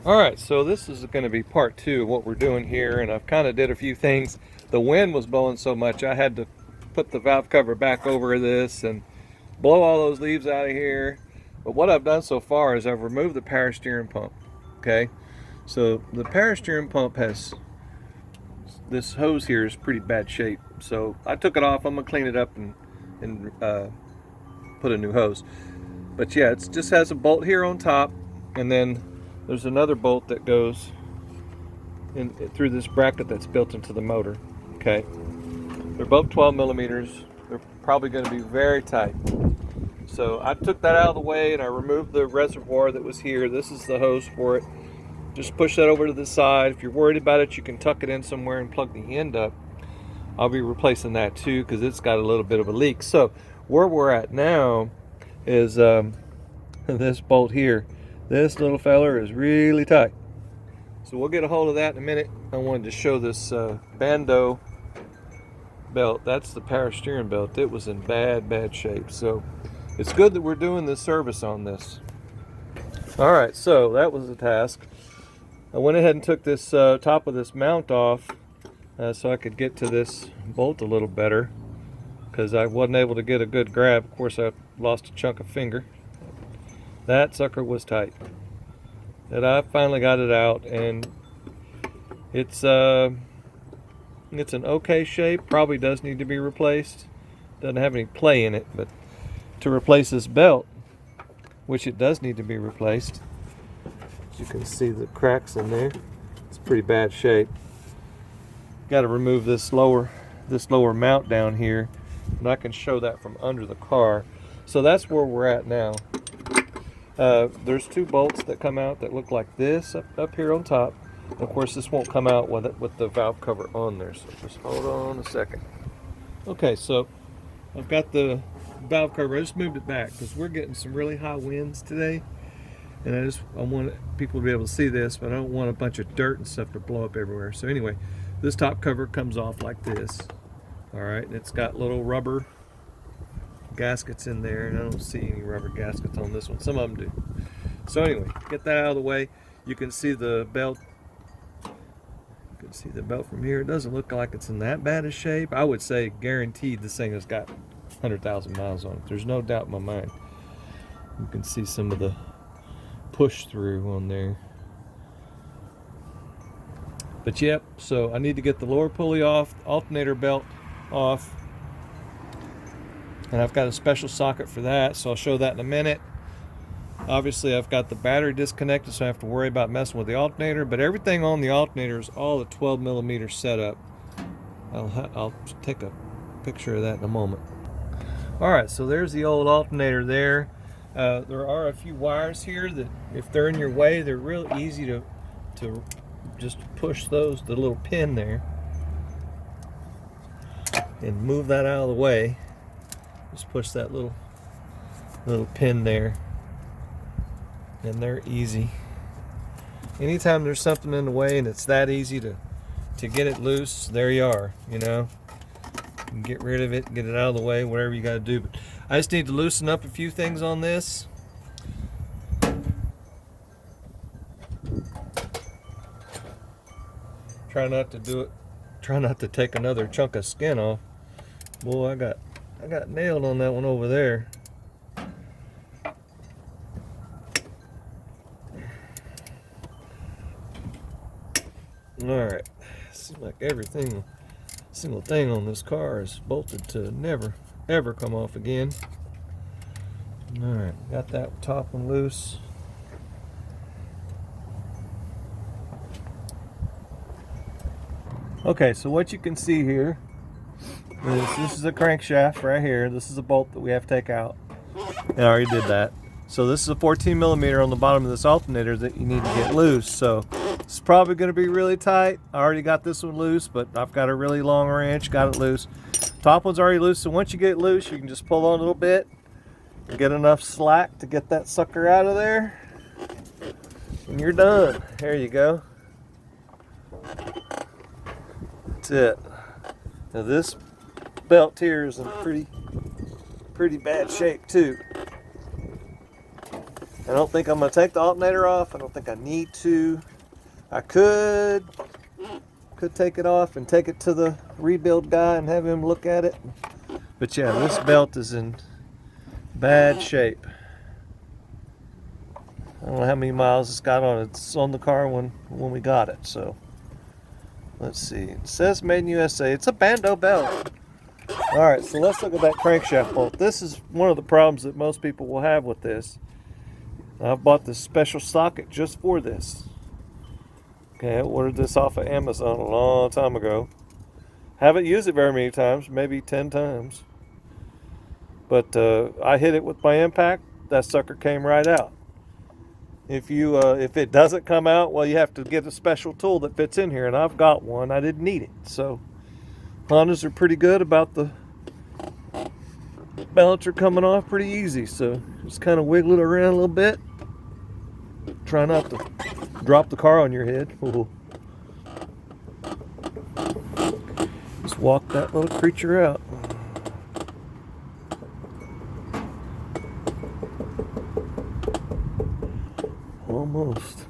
Alright, so this is going to be part two of what we're doing here, and I've kind of did a few things. The wind was blowing so much I had to put the valve cover back over this and blow all those leaves out of here. But what I've done so far is I've removed the power steering pump. Okay, so the power steering pump has, this hose here is pretty bad shape. So I took it off. I'm going to clean it up and put a new hose. But yeah, it just has a bolt here on top, and then there's another bolt that goes in through this bracket that's built into the motor. Okay, they're both 12 millimeters. They're probably going to be very tight. So I took that out of the way and I removed the reservoir that was here. This is the hose for it. Just push that over to the side. If you're worried about it, you can tuck it in somewhere and plug the end up. I'll be replacing that too because it's got a little bit of a leak. So where we're at now is this bolt here. This little feller is really tight. So we'll get a hold of that in a minute. I wanted to show this Bando belt. That's the power steering belt. It was in bad shape. So it's good that we're doing this service on this. Alright, so that was the task. I went ahead and took this top of this mount off so I could get to this bolt a little better because I wasn't able to get a good grab. Of course, I lost a chunk of finger. That sucker was tight. And I finally got it out, and it's an okay shape. Probably does need to be replaced. Doesn't have any play in it, but to replace this belt, which it does need to be replaced. As you can see the cracks in there. It's pretty bad shape. Got to remove this lower mount down here, and I can show that from under the car. So that's where we're at now. There's two bolts that come out that look like this up here on top. And of course, this won't come out with the valve cover on there. So just hold on a second. Okay, so I've got the valve cover. I just moved it back because we're getting some really high winds today, and I want people to be able to see this, but I don't want a bunch of dirt and stuff to blow up everywhere. So anyway, this top cover comes off like this. All right, and it's got little rubber gaskets in there, and I don't see any rubber gaskets on this one. Some of them do. So anyway, get that out of the way. You can see the belt. You can see the belt from here. It doesn't look like it's in that bad a shape. I would say guaranteed this thing has got 100,000 miles on it. There's no doubt in my mind. You can see some of the push through on there. But yep, so I need to get the lower pulley off, alternator belt off, and I've got a special socket for that, so I'll show that in a minute. Obviously I've got the battery disconnected, so I have to worry about messing with the alternator, but everything on the alternator is all a 12 millimeter setup. I'll take a picture of that in a moment. Alright, so there's the old alternator there. There are a few wires here that if they're in your way, they're real easy to just push those, the little pin there, and move that out of the way. Just push that little pin there, and they're easy. Anytime there's something in the way and it's that easy to get it loose, there you are, you know. You can get rid of it, get it out of the way, whatever you got to do. But I just need to loosen up a few things on this. Try not to take another chunk of skin off. Boy, I got nailed on that one over there. Alright, seems like single thing on this car is bolted to never ever come off again. Alright, got that top one loose. Okay, so what you can see here is this is a crankshaft right here. This is a bolt that we have to take out. I already did that. So this is a 14 millimeter on the bottom of this alternator that you need to get loose. So it's probably going to be really tight. I already got this one loose, but I've got a really long wrench, got it loose. Top one's already loose, so once you get it loose, you can just pull on a little bit and get enough slack to get that sucker out of there. And you're done. There you go. That's it. Now this belt here is in pretty bad shape too. I don't think I'm going to take the alternator off. I don't think I need to. I could take it off and take it to the rebuild guy and have him look at it. But yeah, this belt is in bad shape. I don't know how many miles it's got on it. It's on the car when we got it. So let's see. It says made in USA. It's a Bando belt. All right, so let's look at that crankshaft bolt. This is one of the problems that most people will have with this. I've bought this special socket just for this. Okay, I ordered this off of Amazon a long time ago. Haven't used it very many times, maybe 10 times. But I hit it with my impact. That sucker came right out. If it doesn't come out, well, you have to get a special tool that fits in here, and I've got one. I didn't need it. So Hondas are pretty good about the balancer coming off pretty easy. So just kind of wiggle it around a little bit. Try not to drop the car on your head. Ooh. Just walk that little creature out. Almost.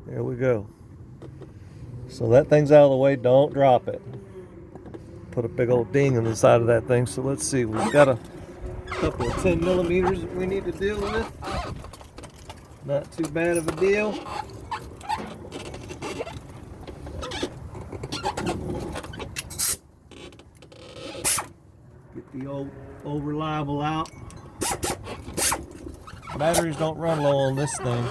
There we go. So that thing's out of the way. Don't drop it. Put a big old ding on the side of that thing. So let's see. We've got a couple of 10 millimeters that we need to deal with. Not too bad of a deal. Get the old reliable out. Batteries don't run low on this thing.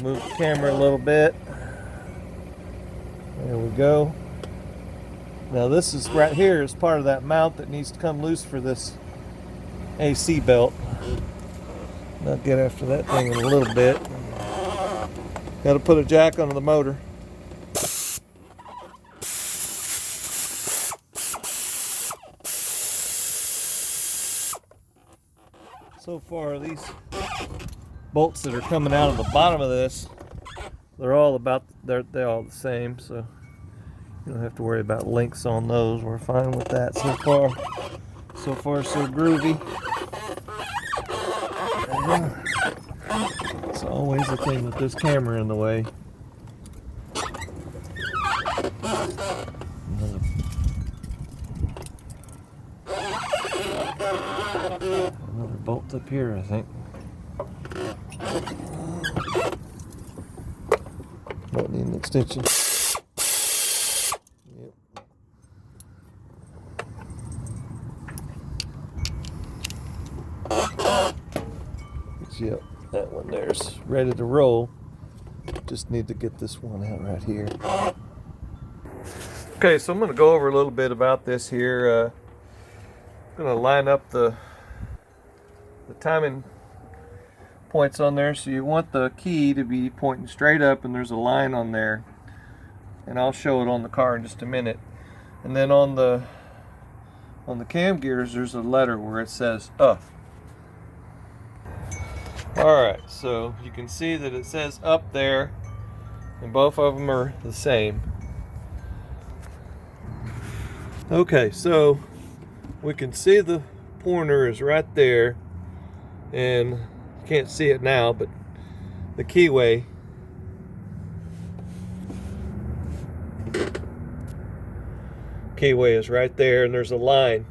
Move the camera a little bit. There we go. Now this is right here is part of that mount that needs to come loose for this AC belt. I'll get after that thing in a little bit. Got to put a jack under the motor. So far, these bolts that are coming out of the bottom of this, they're all the same, so you don't have to worry about links on those. We're fine with that so far. So far, so groovy. It's always the thing with this camera in the way. Another bolt up here, I think. Don't need an extension. Yep. Yep, that one there's ready to roll. Just need to get this one out right here. Okay, so I'm going to go over a little bit about this here. I'm going to line up the timing points on there. So you want the key to be pointing straight up, and there's a line on there, and I'll show it on the car in just a minute. And then on the cam gears, there's a letter where it says up. Alright, so you can see that it says up there, and both of them are the same. Okay, so we can see the pointer is right there, and you can't see it now, but the keyway is right there, and there's a line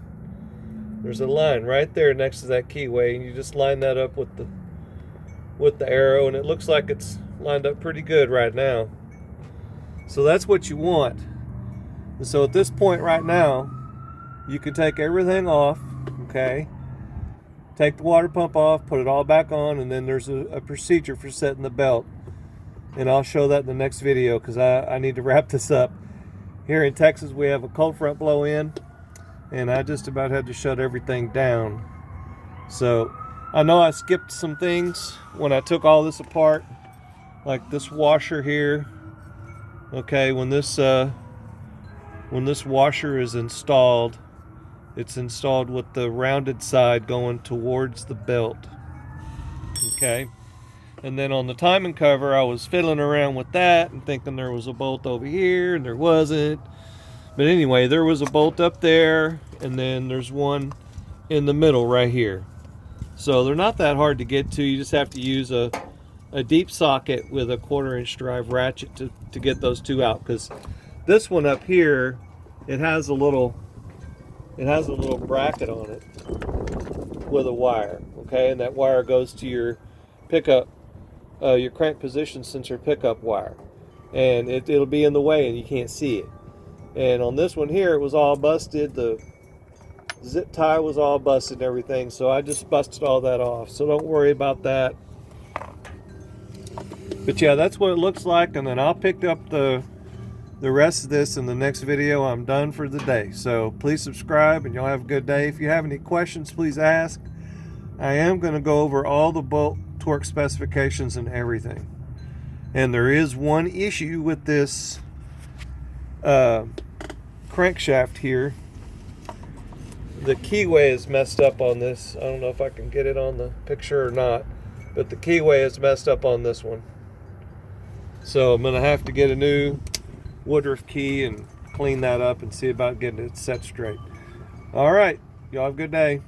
right there next to that keyway, and you just line that up with the arrow, and it looks like it's lined up pretty good right now. So that's what you want. And so at this point right now, you can take everything off, okay? Take the water pump off, put it all back on, and then there's a procedure for setting the belt. And I'll show that in the next video, because I need to wrap this up. Here in Texas, we have a cold front blow in, and I just about had to shut everything down. So I know I skipped some things when I took all this apart, like this washer here. Okay, when this washer is installed, it's installed with the rounded side going towards the belt. Okay, And then on the timing cover, I was fiddling around with that and thinking there was a bolt over here, and there wasn't. But anyway, there was a bolt up there, and then there's one in the middle right here. So they're not that hard to get to. You just have to use a deep socket with a 1/4" drive ratchet to get those two out, because this one up here, it has a little bracket on it with a wire, okay, and that wire goes to your pickup, your crank position sensor pickup wire, and it'll be in the way and you can't see it. And on this one here, it was all busted. The zip tie was all busted and everything, so I just busted all that off, so don't worry about that. But yeah, that's what it looks like, and then I'll pick up the rest of this in the next video. I'm done for the day. So please subscribe and y'all have a good day. If you have any questions, please ask. I am going to go over all the bolt torque specifications and everything. And there is one issue with this crankshaft here. The keyway is messed up on this. I don't know if I can get it on the picture or not, but the keyway is messed up on this one. So I'm going to have to get a new Woodruff key and clean that up and see about getting it set straight. All right, y'all have a good day.